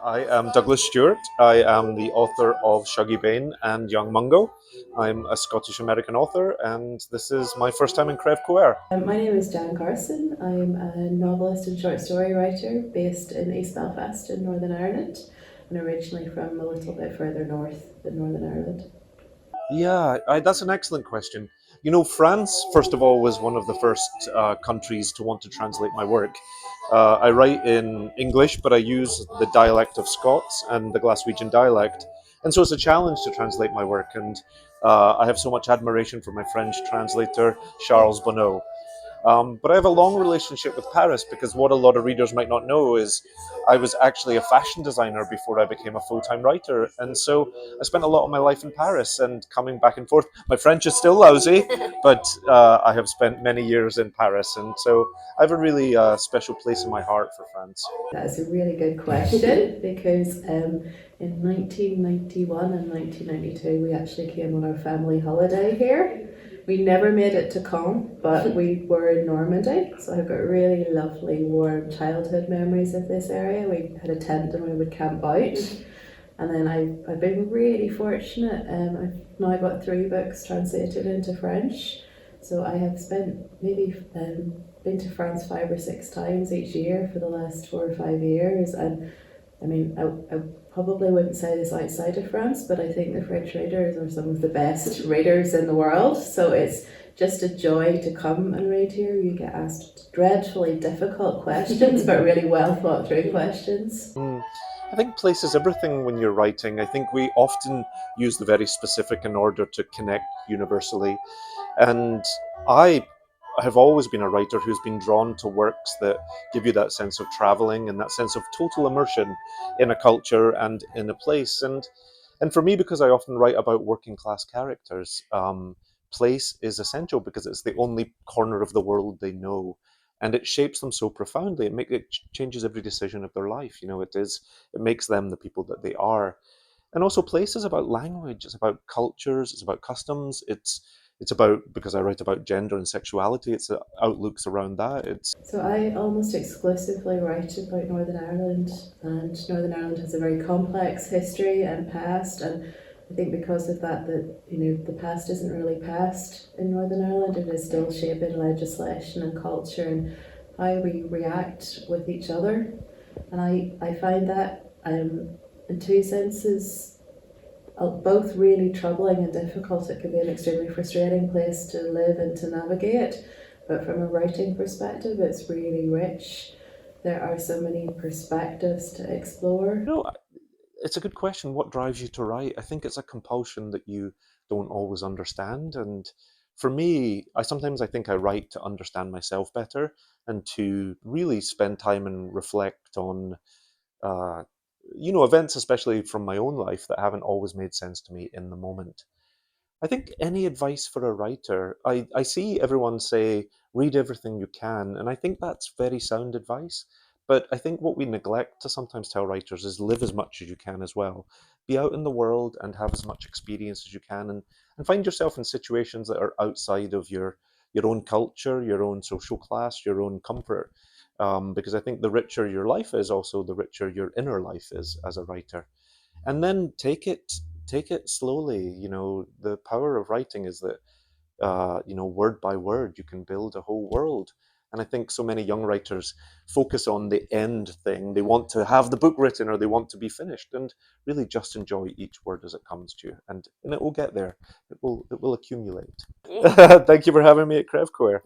I am Douglas Stuart. I am the author of Shuggy Bane and Young Mungo. I'm a Scottish-American author, and this is my first time in Crèvecœur. My name is Jan Carson. I'm a novelist and short story writer based in East Belfast in Northern Ireland, and originally from a little bit further north in Northern Ireland. Yeah, that's an excellent question. You know, France, first of all, was one of the first countries to want to translate my work. I write in English, but I use the dialect of Scots and the Glaswegian dialect. And so it's a challenge to translate my work. And I have so much admiration for my French translator, Charles Bonneau. But I have a long relationship with Paris because what a lot of readers might not know is I was actually a fashion designer before I became a full-time writer. And so I spent a lot of my life in Paris and coming back and forth. My French is still lousy, but I have spent many years in Paris. And so I have a really special place in my heart for France. That's a really good question because in 1991 and 1992 we actually came on our family holiday here. We never made it to Caen, but we were in Normandy, so I've got really lovely warm childhood memories of this area. We had a tent and we would camp out. And then I've been really fortunate. I've now got 3 books translated into French. So I have spent maybe been to France 5 or 6 times each year for the last 4 or 5 years. And I mean, I probably wouldn't say this outside of France, but I think the French readers are some of the best readers in the world. So it's just a joy to come and read here. You get asked dreadfully difficult questions, but really well thought through questions. I think place is everything when you're writing. I think we often use the very specific in order to connect universally. And I have always been a writer who's been drawn to works that give you that sense of traveling and that sense of total immersion in a culture and in a place. And for me, because I often write about working class characters, place is essential because it's the only corner of the world they know. And it shapes them so profoundly. It changes every decision of their life. You know, it makes them the people that they are. And also place is about language, it's about cultures, it's about customs, it's about, because I write about gender and sexuality, it's outlooks around that. So I almost exclusively write about Northern Ireland, and Northern Ireland has a very complex history and past, and I think because of that, the past isn't really past in Northern Ireland. It is still shaping legislation and culture and how we react with each other. And I find that in 2 senses both really troubling and difficult. It can be an extremely frustrating place to live and to navigate, but from a writing perspective, it's really rich. There are so many perspectives to explore. You know, it's a good question. What drives you to write? I think it's a compulsion that you don't always understand. And for me, I think I write to understand myself better and to really spend time and reflect on events, especially from my own life, that haven't always made sense to me in the moment. I think any advice for a writer, I see everyone say, read everything you can, and I think that's very sound advice. But I think what we neglect to sometimes tell writers is live as much as you can as well. Be out in the world and have as much experience as you can, and find yourself in situations that are outside of your own culture, your own social class, your own comfort. Because I think the richer your life is, also the richer your inner life is as a writer. And then take it slowly. You know, the power of writing is that word by word you can build a whole world. And I think so many young writers focus on the end thing. They want to have the book written or they want to be finished, and really just enjoy each word as it comes to you, and it will get there. It will accumulate. Thank you for having me at Crèvecœur.